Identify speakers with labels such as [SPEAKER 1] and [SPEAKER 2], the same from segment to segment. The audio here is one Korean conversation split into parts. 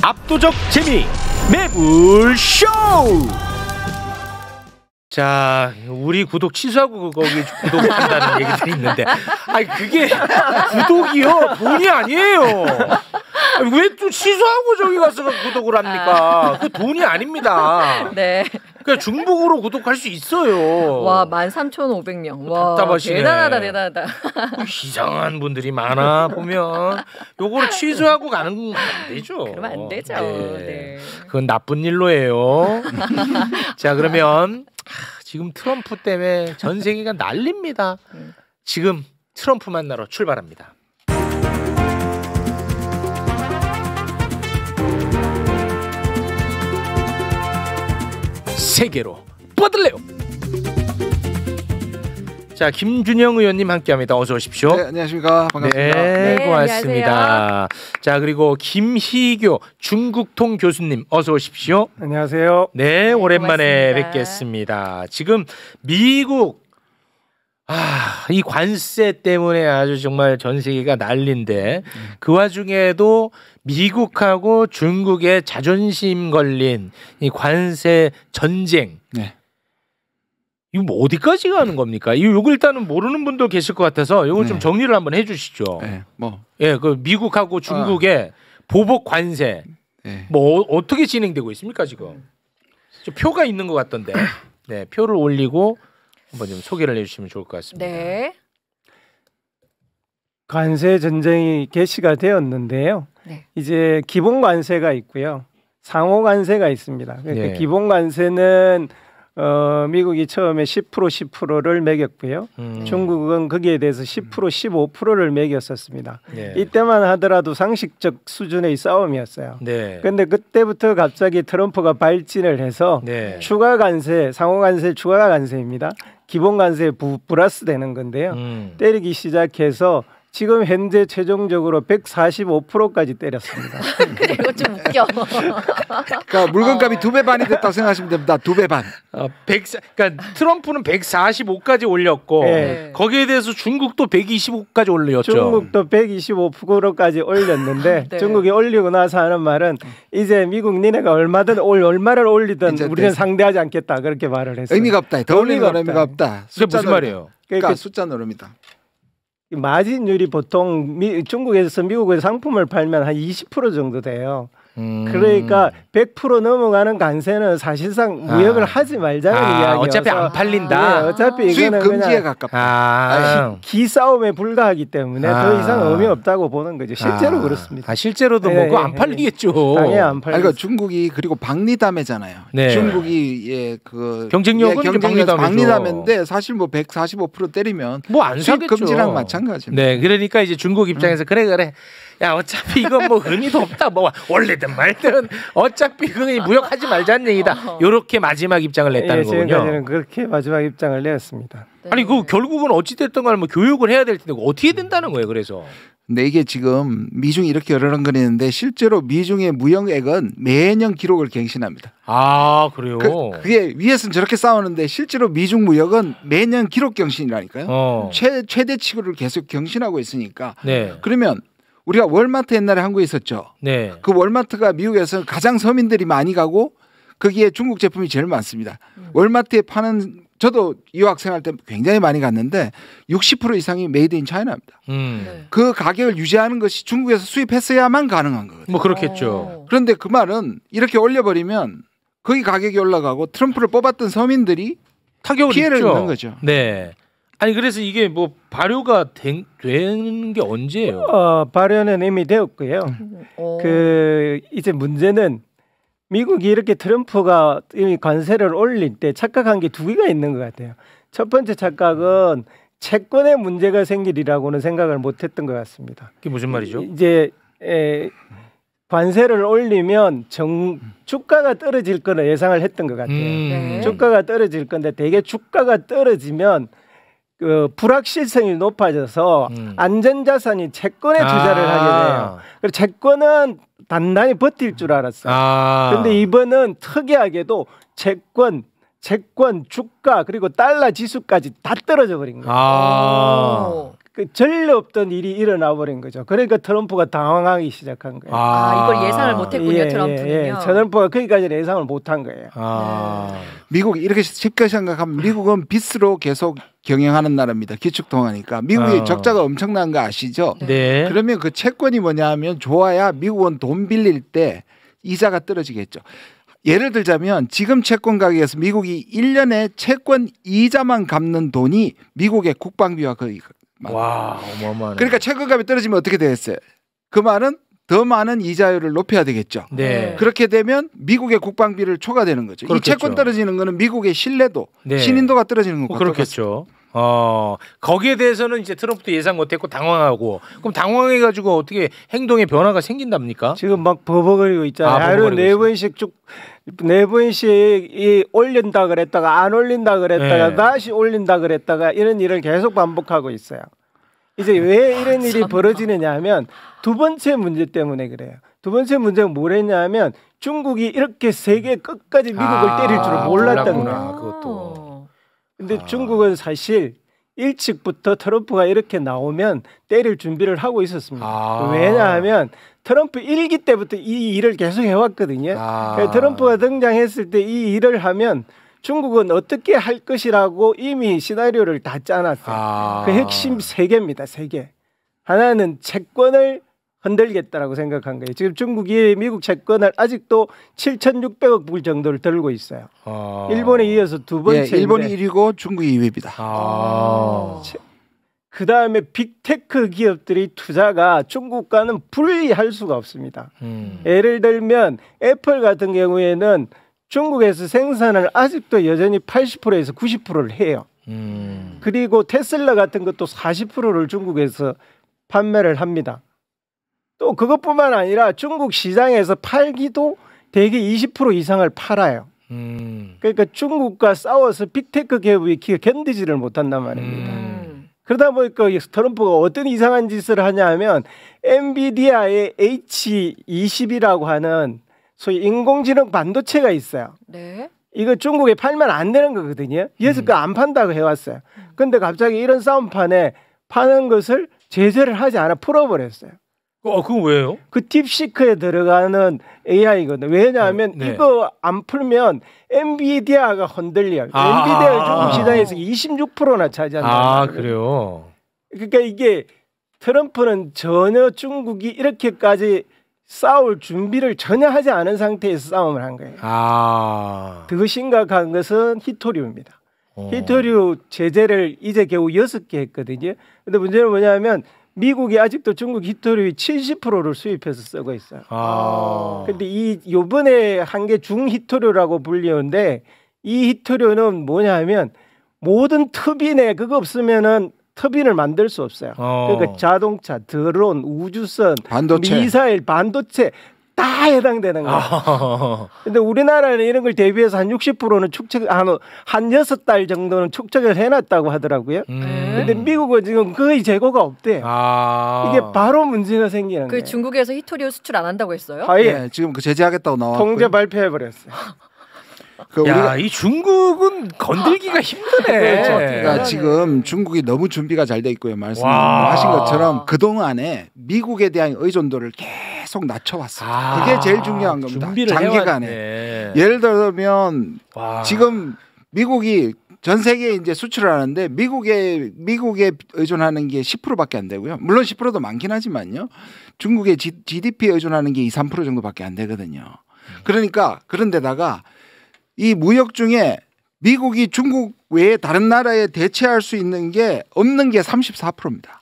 [SPEAKER 1] 압도적 재미 매불쇼. 자, 우리 구독 취소하고 거기 구독한다는 얘기들이 있는데, 아니 그게 구독이요 돈이 아니에요. 왜 또 취소하고 저기 가서 구독을 합니까? 그 돈이 아닙니다.
[SPEAKER 2] 네.
[SPEAKER 1] 그러니까 중복으로 구독할 수 있어요.
[SPEAKER 2] 와, 13,500명. 와,
[SPEAKER 1] 답답하시네.
[SPEAKER 2] 대단하다.
[SPEAKER 1] 이상한 분들이 많아 보면 요거를 취소하고 가는 건 안 되죠.
[SPEAKER 2] 그러면 안 되죠. 네.
[SPEAKER 1] 그건 나쁜 일로예요. 자, 그러면 지금 트럼프 때문에 전 세계가 난립니다. 지금 트럼프 만나러 출발합니다. 세계로 뻗을래요. 자, 김준영 의원님 함께합니다. 어서 오십시오.
[SPEAKER 3] 네, 안녕하십니까. 반갑습니다.
[SPEAKER 1] 네,
[SPEAKER 2] 네,
[SPEAKER 1] 고맙습니다.
[SPEAKER 2] 안녕하세요.
[SPEAKER 1] 자, 그리고 김희교 중국통 교수님 어서 오십시오.
[SPEAKER 4] 안녕하세요.
[SPEAKER 1] 네, 오랜만에
[SPEAKER 2] 고맙습니다.
[SPEAKER 1] 뵙겠습니다. 지금 미국 이 관세 때문에 아주 정말 전 세계가 난리인데 그 와중에도 미국하고 중국의 자존심 걸린 이 관세 전쟁.
[SPEAKER 3] 네.
[SPEAKER 1] 이거 뭐 어디까지 가는 겁니까? 이거 일단은 모르는 분도 계실 것 같아서 이거 좀
[SPEAKER 3] 네.
[SPEAKER 1] 정리를 한번 해주시죠.
[SPEAKER 3] 네,
[SPEAKER 1] 그 미국하고 중국의 보복 관세
[SPEAKER 3] 네.
[SPEAKER 1] 뭐 어떻게 진행되고 있습니까 지금? 저 표가 있는 것 같던데. 네, 표를 올리고 한번 좀 소개를 해주시면 좋을 것 같습니다.
[SPEAKER 2] 네.
[SPEAKER 4] 관세 전쟁이 개시가 되었는데요.
[SPEAKER 2] 네.
[SPEAKER 4] 이제 기본 관세가 있고요. 상호 관세가 있습니다. 그러니까
[SPEAKER 1] 네.
[SPEAKER 4] 기본 관세는 미국이 처음에 10%를 매겼고요. 중국은 거기에 대해서 10% 15%를 매겼었습니다.
[SPEAKER 1] 네.
[SPEAKER 4] 이때만 하더라도 상식적 수준의 싸움이었어요.
[SPEAKER 1] 네.
[SPEAKER 4] 그런데 그때부터 갑자기 트럼프가 발진을 해서
[SPEAKER 1] 네.
[SPEAKER 4] 추가 관세, 상호 관세 추가 관세입니다. 기본 관세에 플러스 되는 건데요. 때리기 시작해서 지금 현재 최종적으로 145%까지 때렸습니다.
[SPEAKER 2] 그래, 이거 좀 웃겨.
[SPEAKER 3] 그러니까 물건값이 2배 반이 됐다고 생각하시면 됩니다. 2배 반.
[SPEAKER 1] 그러니까 트럼프는 145까지 올렸고
[SPEAKER 4] 네.
[SPEAKER 1] 거기에 대해서 중국도 125까지 올렸죠.
[SPEAKER 4] 중국도 125%까지 올렸는데
[SPEAKER 2] 네.
[SPEAKER 4] 중국이 올리고 나서 하는 말은 이제 미국 니네가 얼마를 올리든
[SPEAKER 3] 이제
[SPEAKER 4] 우리는
[SPEAKER 3] 됐어.
[SPEAKER 4] 상대하지 않겠다 그렇게 말을 했어요.
[SPEAKER 3] 의미가 없다. 더 올리는 건
[SPEAKER 4] 의미가
[SPEAKER 3] 의미가 없다.
[SPEAKER 1] 그게 무슨 말이에요?
[SPEAKER 3] 그러니까 숫자 노름이다.
[SPEAKER 4] 마진율이 보통 중국에서 미국에서 상품을 팔면 한 20% 정도 돼요. 그러니까 100% 넘어가는 관세는 사실상 무역을 하지 말자는 이야기여서
[SPEAKER 1] 어차피 안 팔린다.
[SPEAKER 4] 네, 어차피
[SPEAKER 3] 수입
[SPEAKER 4] 이거는
[SPEAKER 3] 금지에
[SPEAKER 4] 그냥
[SPEAKER 3] 가깝다.
[SPEAKER 4] 기싸움에 불과하기 때문에 더 이상 의미 없다고 보는 거죠. 실제로 그렇습니다.
[SPEAKER 1] 실제로도
[SPEAKER 4] 네,
[SPEAKER 1] 뭐 그거
[SPEAKER 4] 네,
[SPEAKER 1] 안 팔리겠죠.
[SPEAKER 4] 당연히 안 팔리죠.
[SPEAKER 3] 그러니까 중국이 그리고 박리담회잖아요.
[SPEAKER 1] 네.
[SPEAKER 3] 중국이 그
[SPEAKER 1] 경쟁력은 이제 박리담회죠.
[SPEAKER 3] 박리담회인데 사실 뭐 145% 때리면
[SPEAKER 1] 뭐 안
[SPEAKER 3] 수입
[SPEAKER 1] 사겠죠.
[SPEAKER 3] 금지랑 마찬가지입니다.
[SPEAKER 1] 네, 그러니까 이제 중국 입장에서 그래. 야, 어차피 이건 뭐 의미도 없다. 뭐 원래든 말든 어차피 그거 무역하지 말자는 얘기다. 이렇게 마지막 입장을 냈다는 거군요.
[SPEAKER 4] 지금까지는 그렇게 마지막 입장을 내었습니다.
[SPEAKER 2] 네.
[SPEAKER 1] 아니 그 결국은 어찌 됐든 간에 뭐 교육을 해야 될 텐데 어떻게 된다는 거예요. 그래서
[SPEAKER 3] 근데 이게 지금 미중이 이렇게 어려렁거리는데 실제로 미중의 무역액은 매년 기록을 갱신합니다.
[SPEAKER 1] 그래요.
[SPEAKER 3] 그게 위에서는 저렇게 싸우는데 실제로 미중 무역은 매년 기록 경신이라니까요. 최대치를 계속 경신하고 있으니까.
[SPEAKER 1] 네.
[SPEAKER 3] 그러면 우리가 월마트 옛날에 한국에 있었죠.
[SPEAKER 1] 네.
[SPEAKER 3] 그 월마트가 미국에서 가장 서민들이 많이 가고 거기에 중국 제품이 제일 많습니다. 월마트에 파는 저도 유학생활 때 굉장히 많이 갔는데 60% 이상이 메이드 인 차이나입니다.
[SPEAKER 2] 네.
[SPEAKER 3] 그 가격을 유지하는 것이 중국에서 수입했어야만 가능한 거거든요.
[SPEAKER 1] 뭐 그렇겠죠.
[SPEAKER 3] 그런데 그 말은 이렇게 올려버리면 거기 가격이 올라가고 트럼프를 뽑았던 서민들이
[SPEAKER 1] 타격을
[SPEAKER 3] 피해를
[SPEAKER 1] 입죠.
[SPEAKER 3] 입는 거죠.
[SPEAKER 1] 네. 아니 그래서 이게 뭐 발효가 되는 게 언제예요?
[SPEAKER 4] 발효는 이미 되었고요. 그 이제 문제는 미국이 이렇게 트럼프가 이미 관세를 올릴 때 착각한 게 두 개가 있는 것 같아요. 첫 번째 착각은 채권에 문제가 생기리라고는 생각을 못했던 것 같습니다.
[SPEAKER 1] 그게 무슨 말이죠?
[SPEAKER 4] 이제 관세를 올리면 주가가 떨어질 거는 예상을 했던 것 같아요.
[SPEAKER 2] 네.
[SPEAKER 4] 주가가 떨어질 건데 대개 주가가 떨어지면 그 불확실성이 높아져서 안전자산이 채권에 투자를 하게 돼요. 그리고 채권은 단단히 버틸 줄 알았어요. 그런데 이번은 특이하게도 채권, 주가 그리고 달러 지수까지 다 떨어져 버린 거예요. 그 전례 없던 일이 일어나 버린 거죠. 그러니까 트럼프가 당황하기 시작한 거예요.
[SPEAKER 2] 이걸 예상을 못했군요. 트럼프는요.
[SPEAKER 4] 트럼프가 거기까지 예상을 못한 거예요.
[SPEAKER 3] 미국이 이렇게 쉽게 생각하면 미국은 빚으로 계속 경영하는 나라입니다. 기축통화니까. 미국이 적자가 엄청난 거 아시죠?
[SPEAKER 1] 네.
[SPEAKER 3] 그러면 그 채권이 뭐냐면 좋아야 미국은 돈 빌릴 때 이자가 떨어지겠죠. 예를 들자면 지금 채권 가격에서 미국이 1년에 채권 이자만 갚는 돈이 미국의 국방비와 거의
[SPEAKER 1] 와, 어마어마하네.
[SPEAKER 3] 그러니까 채권값이 떨어지면 어떻게 되겠어요? 그 말은 더 많은 이자율을 높여야 되겠죠.
[SPEAKER 1] 네.
[SPEAKER 3] 그렇게 되면 미국의 국방비를 초과되는 거죠.
[SPEAKER 1] 그렇겠죠.
[SPEAKER 3] 이 채권 떨어지는 거는 미국의 신뢰도,
[SPEAKER 1] 네.
[SPEAKER 3] 신인도가 떨어지는 것과
[SPEAKER 1] 그렇겠죠. 거기에 대해서는 이제 트럼프도 예상 못했고 당황하고 그럼 당황해가지고 어떻게 행동에 변화가 생긴답니까?
[SPEAKER 4] 지금 막 버벅거리고 있잖아요. 하루
[SPEAKER 1] 버벅거리고
[SPEAKER 4] 네 번씩 네 번씩 올린다 그랬다가 안 올린다 그랬다가
[SPEAKER 1] 네.
[SPEAKER 4] 다시 올린다 그랬다가 이런 일을 계속 반복하고 있어요. 이제 왜 이런 일이 벌어지느냐 하면 두 번째 문제 때문에 그래요. 두 번째 문제가 뭐랬냐면 중국이 이렇게 세계 끝까지 미국을 때릴 줄은 몰랐다는
[SPEAKER 1] 몰랐구나.
[SPEAKER 4] 거예요.
[SPEAKER 1] 그것도.
[SPEAKER 4] 근데 중국은 사실 일찍부터 트럼프가 이렇게 나오면 때릴 준비를 하고 있었습니다. 왜냐하면 트럼프 1기 때부터 이 일을 계속 해왔거든요. 트럼프가 등장했을 때 이 일을 하면 중국은 어떻게 할 것이라고 이미 시나리오를 다 짜놨어요. 그 핵심 3개입니다. 3개. 하나는 채권을 흔들겠다라고 생각한 거예요. 지금 중국이 미국 채권을 아직도 7,600억 불 정도를 들고 있어요. 일본에 이어서 두 번째.
[SPEAKER 3] 일본이 1위고 중국이 2위입니다.
[SPEAKER 4] 그 다음에 빅테크 기업들이 투자가 중국과는 분리할 수가 없습니다. 예를 들면 애플 같은 경우에는 중국에서 생산을 아직도 여전히 80%에서 90%를 해요. 그리고 테슬라 같은 것도 40%를 중국에서 판매를 합니다. 또 그것뿐만 아니라 중국 시장에서 팔기도 대개 20% 이상을 팔아요. 그러니까 중국과 싸워서 빅테크 기업이 견디지를 못한단 말입니다. 그러다 보니까 트럼프가 어떤 이상한 짓을 하냐 하면 엔비디아의 H20이라고 하는 소위 인공지능 반도체가 있어요.
[SPEAKER 2] 네.
[SPEAKER 4] 이거 중국에 팔면 안 되는 거거든요. 여태껏 안 판다고 해왔어요. 근데 갑자기 이런 싸움판에 파는 것을 제재를 하지 않아 풀어버렸어요.
[SPEAKER 1] 그건 왜요?
[SPEAKER 4] 그 딥시크에 들어가는 AI거든요. 왜냐하면 이거 안 풀면 엔비디아가 흔들려요. 엔비디아가 중국 시장에서 26%나 차지한다.
[SPEAKER 1] 그래요?
[SPEAKER 4] 그러니까 이게 트럼프는 전혀 중국이 이렇게까지 싸울 준비를 전혀 하지 않은 상태에서 싸움을 한 거예요. 더 심각한 것은 히토류입니다. 히토류 제재를 이제 겨우 6개 했거든요. 근데 문제는 뭐냐면 미국이 아직도 중국 히토류의 70%를 수입해서 쓰고 있어요. 근데 요번에 한 게 중히토류라고 불리는데 이 히토류는 뭐냐면 모든 터빈에 그거 없으면은 터빈을 만들 수 없어요. 그러니까 자동차, 드론, 우주선,
[SPEAKER 3] 반도체.
[SPEAKER 4] 미사일, 반도체 다 해당되는 거예요. 근데 우리나라는 이런 걸 대비해서 한 60%는 한 6달 정도는 축적을 해놨다고 하더라고요. 근데 미국은 지금 거의 재고가 없대요. 이게 바로 문제가 생기는 거예요.
[SPEAKER 2] 중국에서 히토리오 수출 안 한다고 했어요?
[SPEAKER 3] 네, 지금 그 제재하겠다고 나왔고요.
[SPEAKER 4] 통제 발표해버렸어요.
[SPEAKER 1] 이 중국은 건들기가 힘드네.
[SPEAKER 3] 그러니까 지금 중국이 너무 준비가 잘 돼 있고요. 말씀하신 것처럼 그동안에 미국에 대한 의존도를 계속 낮춰왔어요. 그게 제일 중요한 겁니다. 장기간에. 예를 들면 지금 미국이 전 세계에 이제 수출을 하는데 미국에 의존하는 게 10%밖에 안 되고요. 물론 10%도 많긴 하지만요. 중국의 GDP에 의존하는 게 2, 3% 정도밖에 안 되거든요. 그러니까 그런데다가 이 무역 중에 미국이 중국 외에 다른 나라에 대체할 수 있는 게 없는 게 34%입니다.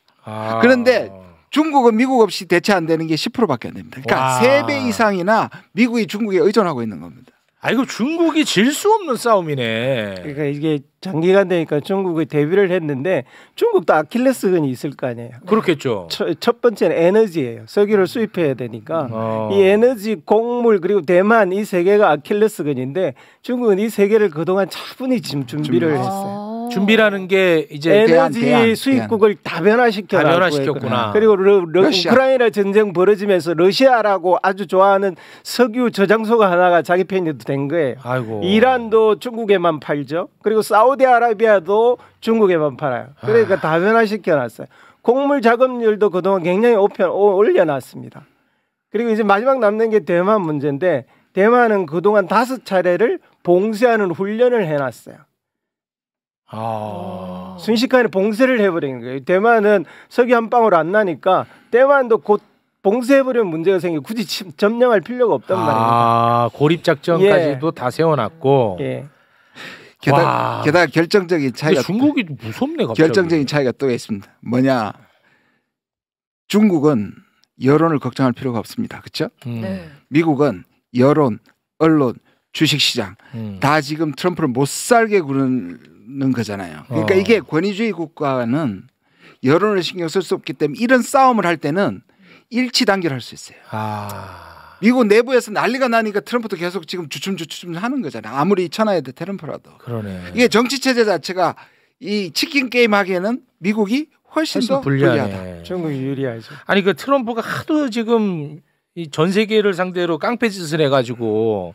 [SPEAKER 3] 그런데 중국은 미국 없이 대체 안 되는 게 10%밖에 안 됩니다. 그러니까 3배 이상이나 미국이 중국에 의존하고 있는 겁니다.
[SPEAKER 1] 이거 중국이 질 수 없는 싸움이네.
[SPEAKER 4] 그러니까 이게 장기간 되니까 중국이 대비를 했는데 중국도 아킬레스건이 있을 거 아니에요.
[SPEAKER 1] 그렇겠죠.
[SPEAKER 4] 첫 번째는 에너지예요. 석유를 수입해야 되니까 이 에너지, 곡물 그리고 대만 이 3개가 아킬레스건인데 중국은 이 3개를 그동안 차분히 지금 준비를 했어요.
[SPEAKER 1] 준비라는 게 이제
[SPEAKER 4] 에너지 수입국을 다
[SPEAKER 1] 변화시켰구나.
[SPEAKER 4] 그리고 우크라이나 전쟁 벌어지면서 러시아라고 아주 좋아하는 석유 저장소가 하나가 자기 편이 된 거예요. 이란도 중국에만 팔죠. 그리고 사우디아라비아도 중국에만 팔아요. 그러니까 다 변화시켜놨어요. 곡물 작업률도 그동안 굉장히 올려놨습니다. 그리고 이제 마지막 남는 게 대만 문제인데 대만은 그동안 5차례를 봉쇄하는 훈련을 해놨어요. 순식간에 봉쇄를 해버리는 거예요. 대만은 석유 한 방울 안 나니까 대만도 곧 봉쇄해버리면 문제가 생기고 굳이 점령할 필요가 없단 말이에요.
[SPEAKER 1] 고립 작전까지도 다 세워놨고.
[SPEAKER 3] 게다가 결정적인 차이가
[SPEAKER 1] 중국이 무섭네 갑자기.
[SPEAKER 3] 결정적인 차이가 또 있습니다. 뭐냐? 중국은 여론을 걱정할 필요가 없습니다. 그렇죠?
[SPEAKER 2] 네.
[SPEAKER 3] 미국은 여론, 언론, 주식시장 다 지금 트럼프를 못 살게 구르는 거잖아요. 그러니까 이게 권위주의 국가는 여론을 신경 쓸 수 없기 때문에 이런 싸움을 할 때는 일치 단결할 수 있어요. 미국 내부에서 난리가 나니까 트럼프도 계속 지금 주춤주춤 하는 거잖아요. 아무리 천하의 트럼프라도.
[SPEAKER 1] 그러네.
[SPEAKER 3] 이게 정치 체제 자체가 이 치킨 게임 하기에는 미국이 훨씬 더 불리하다.
[SPEAKER 4] 중국이 유리하죠.
[SPEAKER 1] 아니 그 트럼프가 하도 지금 이 전 세계를 상대로 깡패짓을 해가지고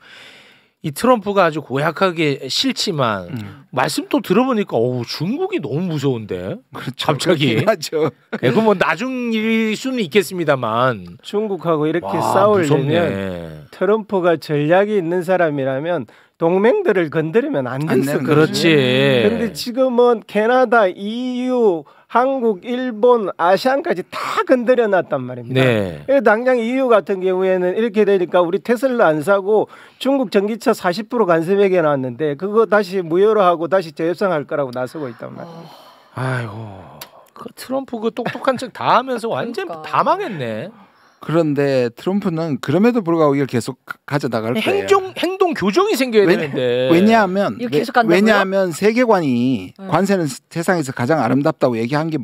[SPEAKER 1] 이 트럼프가 아주 고약하게 싫지만 말씀 또 들어보니까 중국이 너무 무서운데.
[SPEAKER 3] 그렇죠.
[SPEAKER 1] 갑자기.
[SPEAKER 3] 맞죠.
[SPEAKER 1] 그건 뭐 나중 일일 수는 있겠습니다만
[SPEAKER 4] 중국하고 이렇게 싸우려면 트럼프가 전략이 있는 사람이라면 동맹들을 건드리면 안 됐을 거예요.
[SPEAKER 1] 그렇지.
[SPEAKER 4] 그런데 지금은 캐나다, EU, 한국, 일본, 아시안까지 다 건드려 놨단 말입니다.
[SPEAKER 1] 네.
[SPEAKER 4] 당장 EU 같은 경우에는 이렇게 되니까 우리 테슬라 안 사고 중국 전기차 40% 관세 매겨 놨는데 그거 다시 무효로 하고 다시 재협상할 거라고 나서고 있단 말이에요.
[SPEAKER 1] 아이고. 그 트럼프 그 똑똑한 척 다 하면서 완전 다 망했네.
[SPEAKER 3] 그런데 트럼프는 그럼에도 불구하고 이걸 계속 가져나갈 거예요.
[SPEAKER 1] 행동 교정이 생겨야 되는데.
[SPEAKER 3] 왜냐하면 세계관이 관세는 세상에서 가장 아름답다고 얘기한 게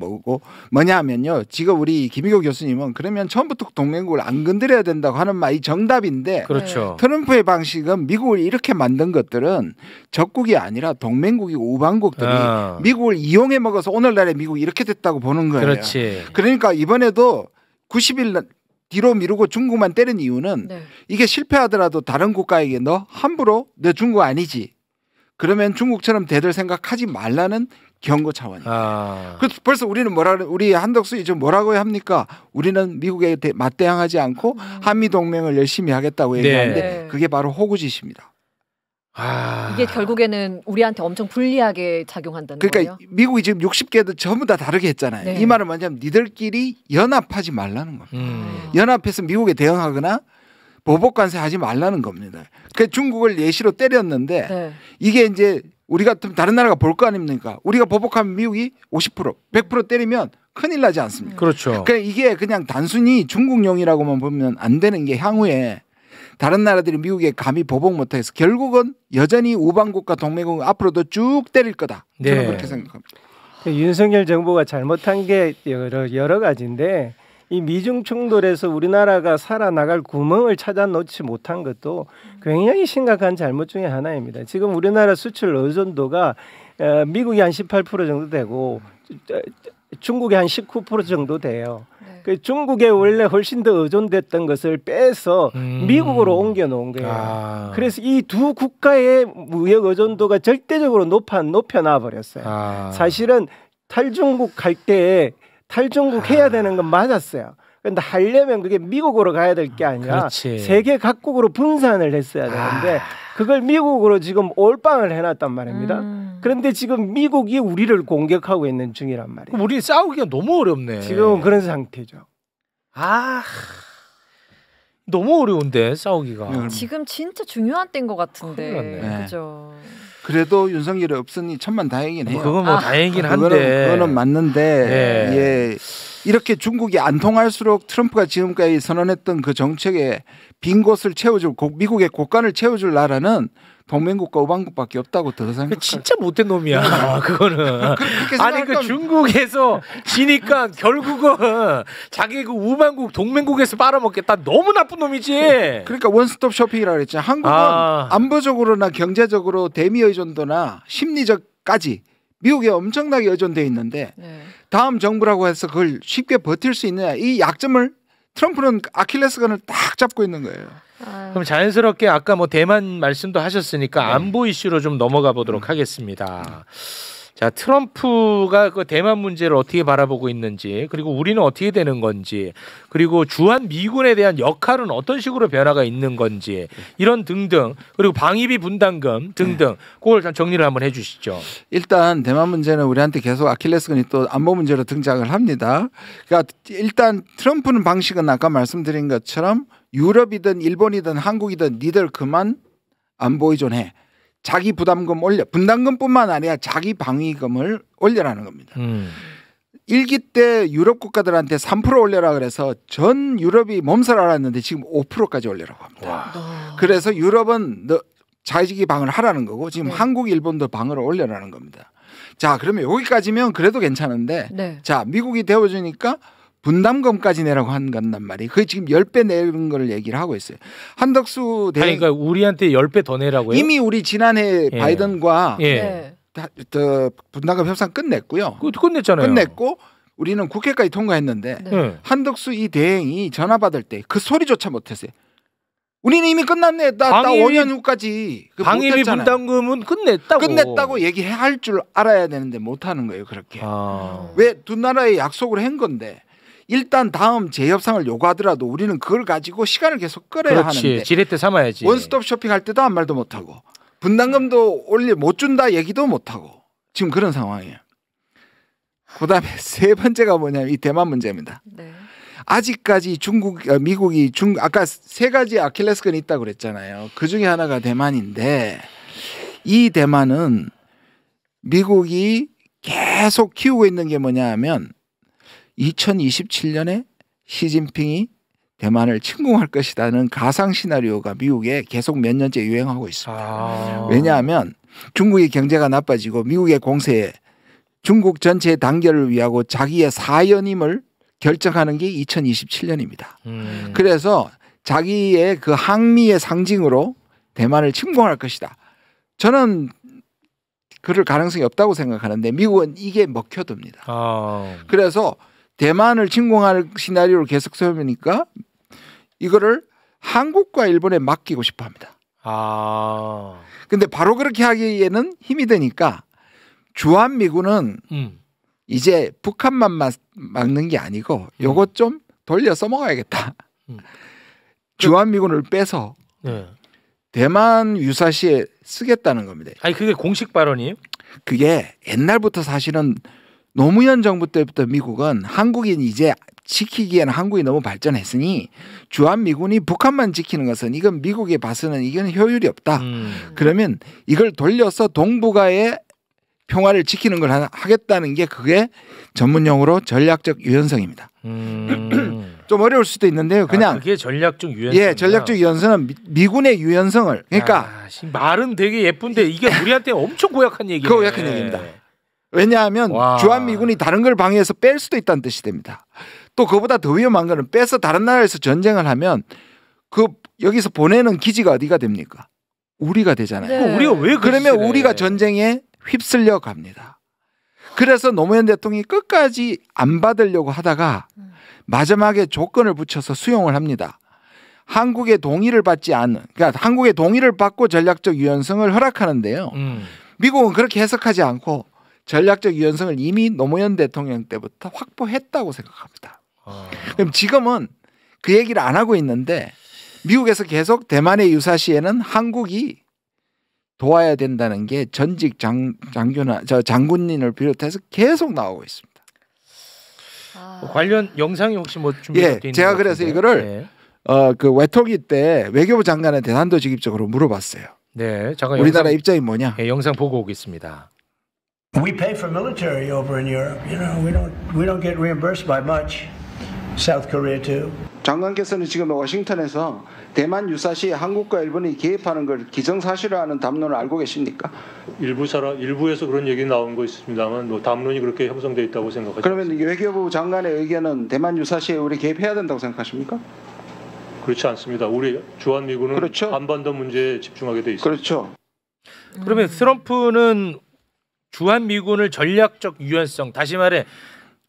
[SPEAKER 3] 뭐냐면요. 지금 우리 김희교 교수님은 그러면 처음부터 동맹국을 안 건드려야 된다고 하는 말이 정답인데
[SPEAKER 1] 그렇죠.
[SPEAKER 3] 트럼프의 방식은 미국을 이렇게 만든 것들은 적국이 아니라 동맹국이고 우방국들이 미국을 이용해 먹어서 오늘날의 미국이 이렇게 됐다고 보는 거예요.
[SPEAKER 1] 그렇지.
[SPEAKER 3] 그러니까 이번에도 90일 뒤로 미루고 중국만 때린 이유는 이게 실패하더라도 다른 국가에게 너 함부로 너 중국 아니지. 그러면 중국처럼 대들 생각하지 말라는 경고 차원이에요. 그래서 벌써 우리는 우리 한덕수 지금 뭐라고 합니까? 우리는 미국에 맞대항하지 않고 한미 동맹을 열심히 하겠다고 얘기하는데 그게 바로 호구짓입니다.
[SPEAKER 2] 이게 결국에는 우리한테 엄청 불리하게 작용한다는
[SPEAKER 3] 그러니까
[SPEAKER 2] 거예요?
[SPEAKER 3] 미국이 지금 60개도 전부 다 다르게 했잖아요. 이 말은 뭐냐면 니들끼리 연합하지 말라는 겁니다. 연합해서 미국에 대응하거나 보복관세 하지 말라는 겁니다. 그러니까 중국을 예시로 때렸는데 이게 이제 우리 같은 다른 나라가 볼 거 아닙니까? 우리가 보복하면 미국이 50%, 100% 때리면 큰일 나지 않습니까?
[SPEAKER 1] 그렇죠.
[SPEAKER 3] 그러니까 이게 그냥 단순히 중국용이라고만 보면 안 되는 게 향후에 다른 나라들이 미국에 감히 보복 못해서 결국은 여전히 우방국과 동맹국 앞으로도 쭉 때릴 거다. 저는 그렇게 생각합니다.
[SPEAKER 4] 윤석열 정부가 잘못한 게 여러 가지인데 이 미중 충돌에서 우리나라가 살아나갈 구멍을 찾아 놓지 못한 것도 굉장히 심각한 잘못 중에 하나입니다. 지금 우리나라 수출 의존도가 미국이 한 18% 정도 되고 중국이 한 19% 정도 돼요. 그 중국에 원래 훨씬 더 의존됐던 것을 빼서 미국으로 옮겨 놓은 거예요. 그래서 이 두 국가의 무역 의존도가 절대적으로 높여놔 버렸어요. 사실은 탈중국 할 때 탈중국 해야 되는 건 맞았어요. 그런데 하려면 그게 미국으로 가야 될 게 아니라 세계 각국으로 분산을 했어야 되는데 그걸 미국으로 지금 올빵을 해놨단 말입니다. 그런데 지금 미국이 우리를 공격하고 있는 중이란 말이에요.
[SPEAKER 1] 우리 싸우기가 너무 어렵네.
[SPEAKER 4] 지금은 그런 상태죠.
[SPEAKER 1] 너무 어려운데 싸우기가.
[SPEAKER 2] 지금 진짜 중요한 때인 것 같은데. 그죠.
[SPEAKER 3] 그래도 윤석열이 없으니 천만다행이긴 해요.
[SPEAKER 1] 그건 뭐 다행이긴 한데.
[SPEAKER 3] 그거는 맞는데 이렇게 중국이 안 통할수록 트럼프가 지금까지 선언했던 그 정책에 빈 곳을 채워줄 미국의 곳간을 채워줄 나라는 동맹국과 우방국밖에 없다고 더 생각해요.
[SPEAKER 1] 진짜 못된 놈이야. 그거는. 아니 그 중국에서 지니까 결국은 자기 그 우방국 동맹국에서 빨아먹겠다. 너무 나쁜 놈이지.
[SPEAKER 3] 그러니까 원스톱 쇼핑이라고 그랬잖아요. 한국은 안보적으로나 경제적으로 대미 의존도나 심리적까지 미국에 엄청나게 의존돼 있는데 다음 정부라고 해서 그걸 쉽게 버틸 수 있느냐. 이 약점을 트럼프는 아킬레스건을 딱 잡고 있는 거예요.
[SPEAKER 1] 그럼 자연스럽게 아까 뭐 대만 말씀도 하셨으니까 안보 이슈로 좀 넘어가 보도록 하겠습니다. 자, 트럼프가 그 대만 문제를 어떻게 바라보고 있는지, 그리고 우리는 어떻게 되는 건지, 그리고 주한 미군에 대한 역할은 어떤 식으로 변화가 있는 건지, 이런 등등, 그리고 방위비 분담금 등등, 그걸 정리를 한번 해주시죠.
[SPEAKER 3] 일단 대만 문제는 우리한테 계속 아킬레스건이 또 안보 문제로 등장을 합니다. 그러니까 일단 트럼프는 방식은 아까 말씀드린 것처럼 유럽이든 일본이든 한국이든 니들 그만 안보 의존해. 자기 부담금 올려. 분담금뿐만 아니라 자기 방위금을 올려라는 겁니다. 1기 때 유럽 국가들한테 3% 올려라 그래서 전 유럽이 몸살 앓았는데 지금 5%까지 올려라고 합니다.
[SPEAKER 1] 와.
[SPEAKER 3] 그래서 유럽은 자기 방을 하라는 거고 지금 한국, 일본도 방을 올려라는 겁니다. 자, 그러면 여기까지면 그래도 괜찮은데 자, 미국이 되어주니까 분담금까지 내라고 한 건단 말이에요. 그게 지금 10배 내는 걸 얘기를 하고 있어요. 한덕수 대행
[SPEAKER 1] 그러니까 우리한테 10배 더 내라고요?
[SPEAKER 3] 이미 우리 지난해 바이든과 분담금 협상 끝냈고요.
[SPEAKER 1] 끝냈잖아요.
[SPEAKER 3] 끝냈고 우리는 국회까지 통과했는데 한덕수 이 대행이 전화 받을 때 그 소리조차 못했어요. 우리는 이미 끝났네. 나 5년 후까지.
[SPEAKER 1] 방위비 분담금은
[SPEAKER 3] 끝냈다고 얘기할 줄 알아야 되는데 못하는 거예요. 그렇게. 왜 두 나라의 약속을 한 건데 일단 다음 재협상을 요구하더라도 우리는 그걸 가지고 시간을 계속 끌어야 하는데
[SPEAKER 1] 지렛대 삼아야지.
[SPEAKER 3] 원스톱 쇼핑할 때도 아무 말도 못하고 분담금도 못 준다 얘기도 못하고 지금 그런 상황이에요. 그다음에 세 번째가 뭐냐면 이 대만 문제입니다. 아직까지 미국이 아까 세 가지 아킬레스건이 있다고 그랬잖아요. 그중에 하나가 대만인데 이 대만은 미국이 계속 키우고 있는 게 뭐냐 하면 2027년에 시진핑이 대만을 침공할 것이라는 가상 시나리오가 미국에 계속 몇 년째 유행하고 있습니다. 왜냐하면 중국의 경제가 나빠지고 미국의 공세에 중국 전체의 단결을 위하고 자기의 사연임을 결정하는 게 2027년입니다. 그래서 자기의 그 항미의 상징으로 대만을 침공할 것이다. 저는 그럴 가능성이 없다고 생각하는데 미국은 이게 먹혀둡니다. 그래서 대만을 침공할 시나리오를 계속 세우니까 이거를 한국과 일본에 맡기고 싶어 합니다. 근데 바로 그렇게 하기에는 힘이 드니까 주한미군은 이제 북한만 막는 게 아니고 요것 좀 돌려 써먹어야겠다. 주한미군을 빼서 대만 유사시에 쓰겠다는 겁니다.
[SPEAKER 1] 아니 그게 공식 발언이에요?
[SPEAKER 3] 그게 옛날부터 사실은 노무현 정부 때부터 미국은 한국이 이제 지키기에는 한국이 너무 발전했으니 주한미군이 북한만 지키는 것은 이건 미국에 봐서는 이건 효율이 없다. 그러면 이걸 돌려서 동북아의 평화를 지키는 걸 하겠다는 게 그게 전문용어로 전략적 유연성입니다. 좀 어려울 수도 있는데요. 그냥
[SPEAKER 1] 그게 전략적 유연성.
[SPEAKER 3] 예, 전략적 유연성은 미군의 유연성을 그러니까
[SPEAKER 1] 말은 되게 예쁜데 이게 우리한테 엄청 고약한 얘기예요.
[SPEAKER 3] 고약한 얘기입니다. 왜냐하면 주한미군이 다른 걸 방해해서 뺄 수도 있다는 뜻이 됩니다. 또 그보다 더 위험한 거는 빼서 다른 나라에서 전쟁을 하면 그 여기서 보내는 기지가 어디가 됩니까? 우리가 되잖아요.
[SPEAKER 1] 우리가 왜
[SPEAKER 3] 그러면 우리가 전쟁에 휩쓸려 갑니다. 그래서 노무현 대통령이 끝까지 안 받으려고 하다가 마지막에 조건을 붙여서 수용을 합니다. 한국의 동의를 받지 않는, 그러니까 한국의 동의를 받고 전략적 유연성을 허락하는데요. 미국은 그렇게 해석하지 않고 전략적 유연성을 이미 노무현 대통령 때부터 확보했다고 생각합니다. 그럼 지금은 그 얘기를 안 하고 있는데 미국에서 계속 대만의 유사시에는 한국이 도와야 된다는 게 전직 장군님을 비롯해서 계속 나오고 있습니다.
[SPEAKER 1] 관련 영상이 혹시 뭐 준비되어 있는
[SPEAKER 3] 제가 그래서 이거를 그 외톨이 때 외교부 장관한테 단도직입적으로 물어봤어요.
[SPEAKER 1] 네, 잠깐
[SPEAKER 3] 우리나라 입장이 뭐냐?
[SPEAKER 1] 네, 영상 보고 오겠습니다.
[SPEAKER 5] We pay for military over in Europe. You know, we don't get reimbursed by much. South Korea too.
[SPEAKER 3] 장관께서는 지금 워싱턴에서 대만 유사시에 한국과 일본이 개입하는 걸 기정사실화하는 담론을 알고 계십니까?
[SPEAKER 6] 일부에서 그런 얘기 나온 거 있습니다만 뭐 담론이 그렇게 형성돼 있다고 생각하죠.
[SPEAKER 3] 그러면 외교부 장관의 의견은 대만 유사시에 우리 개입해야 된다고 생각하십니까?
[SPEAKER 6] 그렇지 않습니다. 우리 주한미군은
[SPEAKER 3] 그렇죠.
[SPEAKER 6] 한반도 문제에 집중하게 돼 있습니다.
[SPEAKER 3] 그렇죠.
[SPEAKER 1] 그러면 트럼프는 주한미군을 전략적 유연성, 다시 말해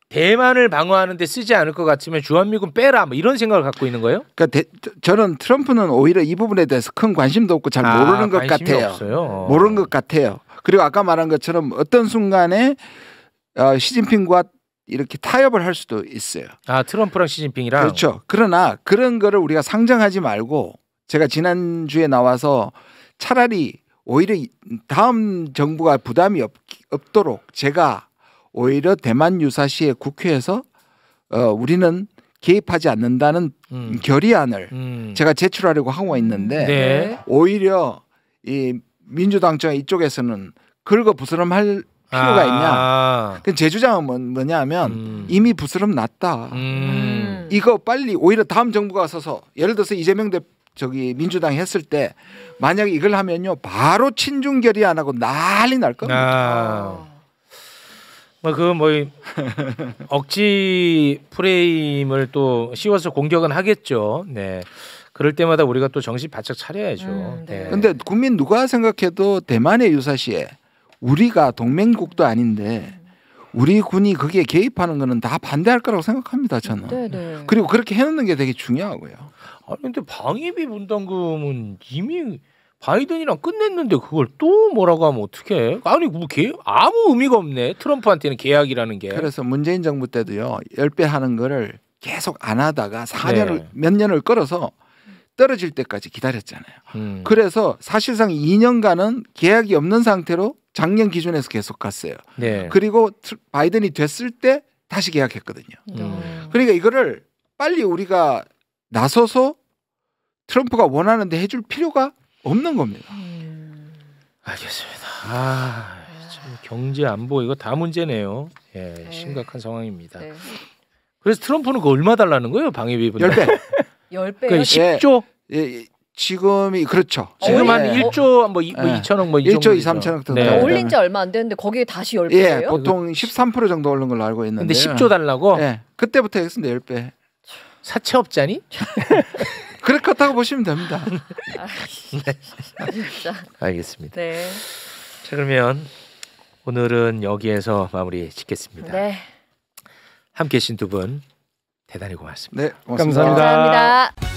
[SPEAKER 1] 대만을 방어하는 데 쓰지 않을 것 같으면 주한미군 빼라 뭐 이런 생각을 갖고 있는 거예요?
[SPEAKER 3] 그러니까 저는 트럼프는 오히려 이 부분에 대해서 큰 관심도 없고 잘 모르는 것 같아요.
[SPEAKER 1] 없어요.
[SPEAKER 3] 모르는 것 같아요. 그리고 아까 말한 것처럼 어떤 순간에 시진핑과 이렇게 타협을 할 수도 있어요.
[SPEAKER 1] 아, 트럼프랑 시진핑이랑.
[SPEAKER 3] 그렇죠. 그러나 그런 거를 우리가 상정하지 말고 제가 지난주에 나와서 차라리 오히려 다음 정부가 부담이 없도록 제가 오히려 대만 유사시에 국회에서 우리는 개입하지 않는다는 결의안을 제가 제출하려고 하고 있는데
[SPEAKER 1] 네.
[SPEAKER 3] 오히려 이 민주당 이쪽에서는 긁어 부스럼할 필요가 있냐? 그 제 주장은 뭐냐면 이미 부스럼 났다. 이거 빨리 오히려 다음 정부가 서서 예를 들어서 이재명 민주당이 했을 때 만약에 이걸 하면요 바로 친중 결의 안 하고 난리 날 겁니다.
[SPEAKER 1] 억지 프레임을 또 씌워서 공격은 하겠죠. 네. 그럴 때마다 우리가 또 정신 바짝 차려야죠. 네.
[SPEAKER 3] 근데 국민 누가 생각해도 대만의 유사시에 우리가 동맹국도 아닌데 우리 군이 거기에 개입하는 거는 다 반대할 거라고 생각합니다. 저는.
[SPEAKER 2] 네네.
[SPEAKER 3] 그리고 그렇게 해놓는 게 되게 중요하고요.
[SPEAKER 1] 아니 근데 방위비 분담금은 이미 바이든이랑 끝냈는데 그걸 또 뭐라고 하면 어떡해? 아니 뭐 아무 의미가 없네. 트럼프한테는 계약이라는 게.
[SPEAKER 3] 그래서 문재인 정부 때도요 10배 하는 거를 계속 안 하다가 4년을 몇 년을 끌어서 떨어질 때까지 기다렸잖아요. 그래서 사실상 2년간은 계약이 없는 상태로 작년 기준에서 계속 갔어요.
[SPEAKER 1] 네.
[SPEAKER 3] 그리고 바이든이 됐을 때 다시 계약했거든요. 그러니까 이거를 빨리 우리가 나서서 트럼프가 원하는데 해줄 필요가 없는 겁니다.
[SPEAKER 1] 알겠습니다. 참 경제 안보 이거 다 문제네요. 예, 심각한 상황입니다. 네. 그래서 트럼프는 그 얼마 달라는 거예요? 방위비 분담?
[SPEAKER 3] 10배.
[SPEAKER 2] 10배요?
[SPEAKER 1] 그러니까 10조?
[SPEAKER 3] 예, 지금이 그렇죠.
[SPEAKER 1] 지금 한 1조 뭐 2천억 뭐
[SPEAKER 3] 1조 2, 3천억 정도.
[SPEAKER 2] 네. 올린 지 얼마 안 됐는데 거기에 다시 10배예요?
[SPEAKER 3] 예, 보통 13% 정도 오른 걸로 알고 있는데.
[SPEAKER 1] 근데 10조 달라고?
[SPEAKER 3] 예. 그때부터 했습니다. 10배.
[SPEAKER 1] 사채업자니?
[SPEAKER 3] 그렇다고 보시면 됩니다.
[SPEAKER 2] 진짜.
[SPEAKER 1] 알겠습니다.
[SPEAKER 2] 네.
[SPEAKER 1] 자, 그러면 오늘은 여기에서 마무리 짓겠습니다.
[SPEAKER 2] 네.
[SPEAKER 1] 함께해 주신 두 분 대단히 고맙습니다.
[SPEAKER 3] 네, 고맙습니다.
[SPEAKER 4] 감사합니다.
[SPEAKER 2] 감사합니다.